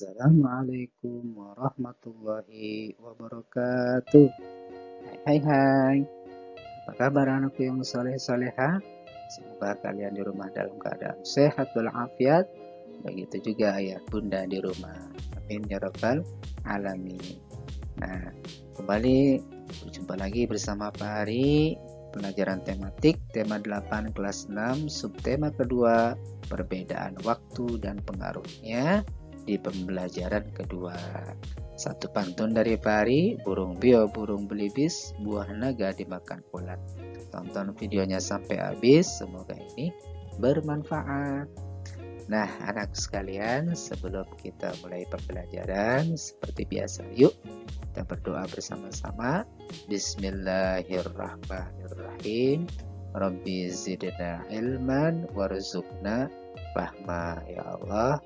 Assalamualaikum warahmatullahi wabarakatuh. Hai hai hai. Apa kabar anakku yang soleh soleha? Semoga kalian di rumah dalam keadaan sehat walafiat. Begitu juga ayah bunda di rumah. Amin ya rabbal alamin. Nah, kembali berjumpa lagi bersama Pak Hari. Pelajaran tematik tema 8 kelas 6 subtema kedua, perbedaan waktu dan pengaruhnya di pembelajaran kedua. Satu pantun dari Pari, burung bio, burung belibis, buah naga dimakan ulat. Tonton videonya sampai habis, semoga ini bermanfaat. Nah, anak sekalian, sebelum kita mulai pembelajaran, seperti biasa, yuk kita berdoa bersama-sama. Bismillahirrahmanirrahim. Rabbi zidna ilman warzuqna fahma. Ya Allah,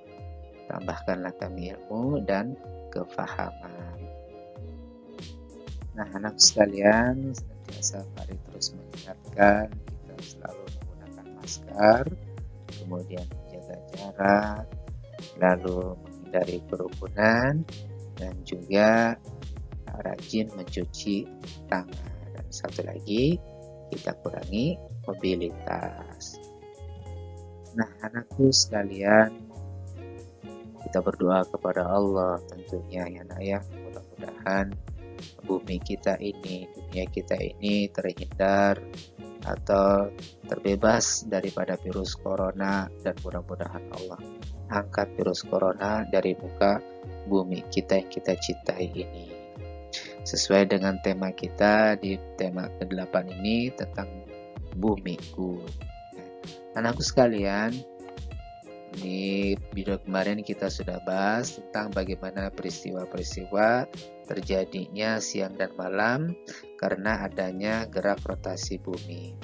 tambahkanlah kami ilmu dan kefahaman. Nah, anak sekalian, senantiasa mari terus mengingatkan kita selalu menggunakan masker, kemudian menjaga jarak, lalu menghindari kerumunan, dan juga rajin mencuci tangan. Dan satu lagi, kita kurangi mobilitas. Nah, anakku sekalian, kita berdoa kepada Allah tentunya ya nak ya, mudah-mudahan bumi kita ini, dunia kita ini terhindar atau terbebas daripada virus corona, dan mudah-mudahan Allah angkat virus corona dari muka bumi kita yang kita cintai ini. Sesuai dengan tema kita di tema ke-8 ini tentang bumiku. Anakku sekalian, di video kemarin kita sudah bahas tentang bagaimana peristiwa-peristiwa terjadinya siang dan malam karena adanya gerak rotasi bumi.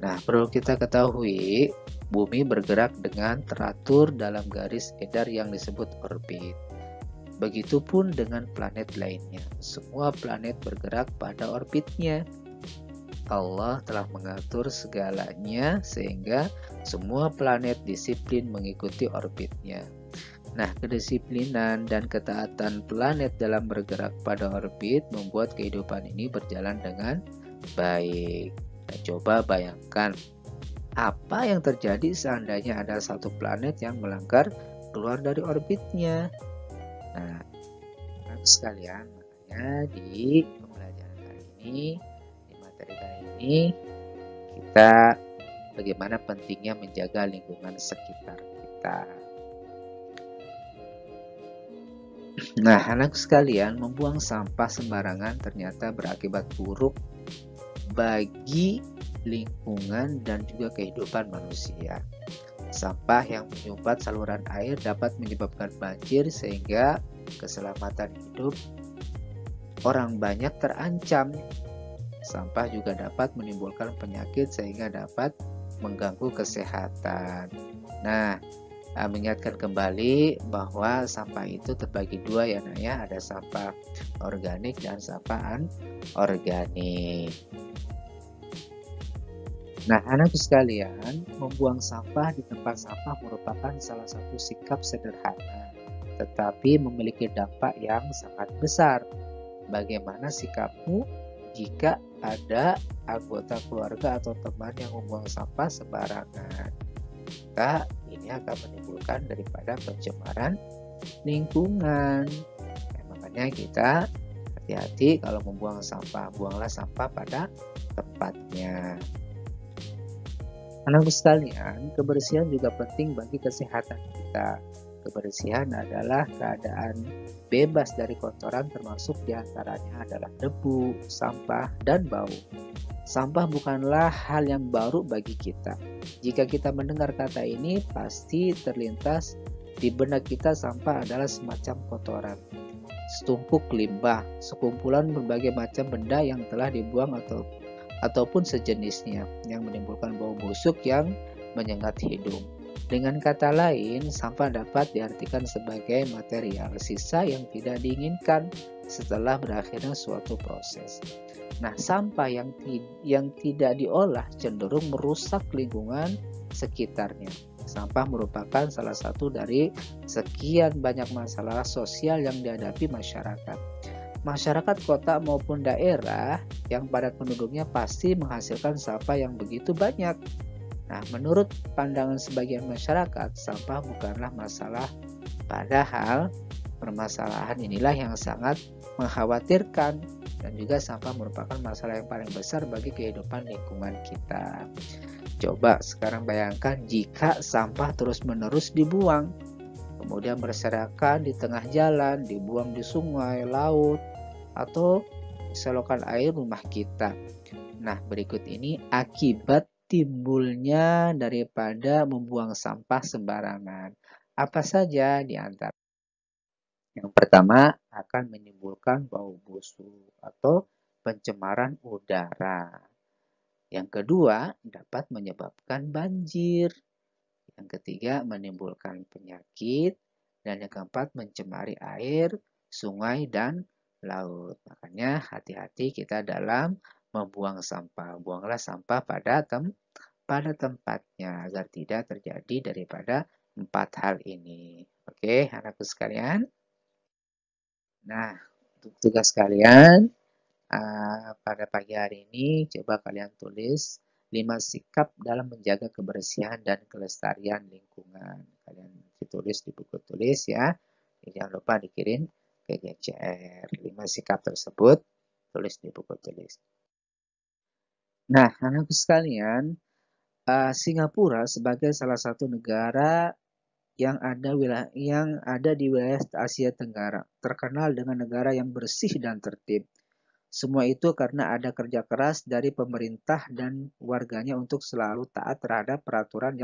Nah, perlu kita ketahui, bumi bergerak dengan teratur dalam garis edar yang disebut orbit. Begitupun dengan planet lainnya. Semua planet bergerak pada orbitnya. Allah telah mengatur segalanya sehingga semua planet disiplin mengikuti orbitnya. Nah, kedisiplinan dan ketaatan planet dalam bergerak pada orbit membuat kehidupan ini berjalan dengan baik. Nah, coba bayangkan apa yang terjadi seandainya ada satu planet yang melanggar keluar dari orbitnya. Nah, sekalian, makanya di pembelajaran kali ini, di materi kali ini, kita bagaimana pentingnya menjaga lingkungan sekitar kita. Nah, anak sekalian, membuang sampah sembarangan ternyata berakibat buruk bagi lingkungan dan juga kehidupan manusia. Sampah yang menyumbat saluran air dapat menyebabkan banjir sehingga keselamatan hidup orang banyak terancam. Sampah juga dapat menimbulkan penyakit sehingga dapat mengganggu kesehatan. Nah, mengingatkan kembali bahwa sampah itu terbagi dua ya nak ya, ada sampah organik dan sampah anorganik. Nah, anak sekalian, membuang sampah di tempat sampah merupakan salah satu sikap sederhana, tetapi memiliki dampak yang sangat besar. Bagaimana sikapmu jika ada anggota keluarga atau teman yang membuang sampah sembarangan? Maka ini akan menimbulkan daripada pencemaran lingkungan. Makanya kita hati-hati kalau membuang sampah, buanglah sampah pada tempatnya. Anak sekalian, kebersihan juga penting bagi kesehatan kita. Kebersihan adalah keadaan bebas dari kotoran, termasuk diantaranya adalah debu, sampah, dan bau. Sampah bukanlah hal yang baru bagi kita. Jika kita mendengar kata ini, pasti terlintas di benak kita sampah adalah semacam kotoran, setumpuk limbah, sekumpulan berbagai macam benda yang telah dibuang ataupun sejenisnya yang menimbulkan bau busuk yang menyengat hidung. Dengan kata lain, sampah dapat diartikan sebagai material sisa yang tidak diinginkan setelah berakhirnya suatu proses. Nah, sampah yang tidak diolah cenderung merusak lingkungan sekitarnya. Sampah merupakan salah satu dari sekian banyak masalah sosial yang dihadapi masyarakat. Masyarakat kota maupun daerah yang padat penduduknya pasti menghasilkan sampah yang begitu banyak. Nah, menurut pandangan sebagian masyarakat, sampah bukanlah masalah. Padahal permasalahan inilah yang sangat mengkhawatirkan, dan juga sampah merupakan masalah yang paling besar bagi kehidupan lingkungan kita. Coba sekarang bayangkan jika sampah terus-menerus dibuang, kemudian berserakan di tengah jalan, dibuang di sungai, laut, atau selokan air rumah kita. Nah, berikut ini akibat timbulnya daripada membuang sampah sembarangan. Apa saja di antara? Yang pertama, akan menimbulkan bau busuk atau pencemaran udara. Yang kedua, dapat menyebabkan banjir. Yang ketiga, menimbulkan penyakit. Dan yang keempat, mencemari air, sungai, dan laut. Makanya hati-hati kita dalam membuang sampah. Buanglah sampah pada tempatnya agar tidak terjadi daripada 4 hal ini. Oke, anakku sekalian. Nah, untuk tugas kalian pada pagi hari ini, coba kalian tulis 5 sikap dalam menjaga kebersihan dan kelestarian lingkungan. Kalian tulis di buku tulis ya. Jangan lupa dikirim ke GCR. 5 sikap tersebut tulis di buku tulis. Nah, anakku sekalian, Singapura sebagai salah satu negara yang ada di wilayah Asia Tenggara, terkenal dengan negara yang bersih dan tertib. Semua itu karena ada kerja keras dari pemerintah dan warganya untuk selalu taat terhadap peraturan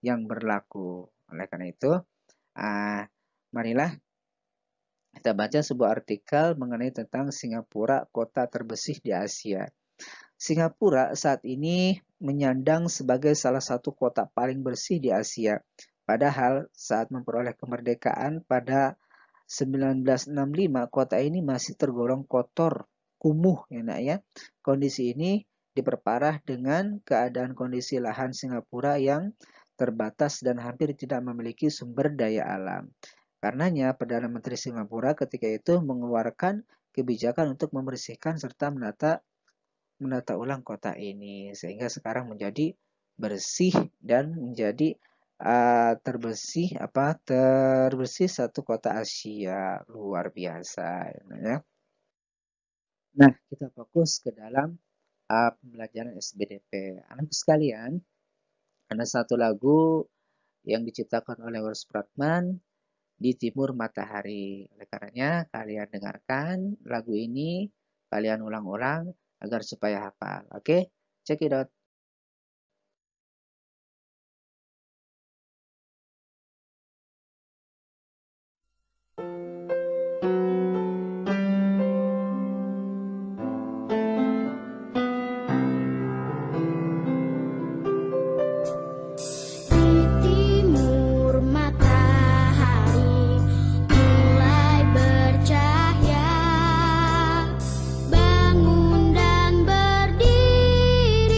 yang berlaku. Oleh karena itu, marilah kita baca sebuah artikel mengenai tentang Singapura, kota terbersih di Asia. Singapura saat ini menyandang sebagai salah satu kota paling bersih di Asia. Padahal saat memperoleh kemerdekaan pada 1965, kota ini masih tergolong kotor, kumuh ya nak ya. Kondisi ini diperparah dengan keadaan kondisi lahan Singapura yang terbatas dan hampir tidak memiliki sumber daya alam. Karenanya Perdana Menteri Singapura ketika itu mengeluarkan kebijakan untuk membersihkan serta menata ulang kota ini sehingga sekarang menjadi bersih dan menjadi terbersih satu kota Asia, luar biasa ya. Nah, kita fokus ke dalam pembelajaran SBDP. Anak sekalian, ada satu lagu yang diciptakan oleh Wals Pratman, Di Timur Matahari. Oleh karenanya kalian dengarkan lagu ini, kalian ulang-ulang agar supaya hafal. Oke, check it out. Bangun dan berdiri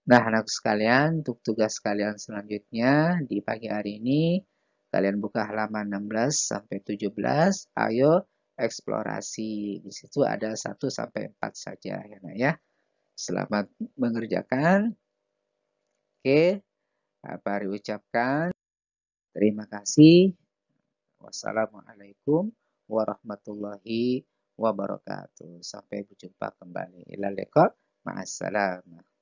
Nah, anak sekalian, untuk tugas kalian selanjutnya di pagi hari ini, kalian buka halaman 16 sampai 17. Ayo eksplorasi. Di situ ada 1 sampai 4 saja ya, Nak ya. Selamat mengerjakan. Oke, Pari ucapkan terima kasih. Wassalamualaikum warahmatullahi wabarakatuh. Sampai berjumpa kembali. Ilal liqa. Ma'assalamah.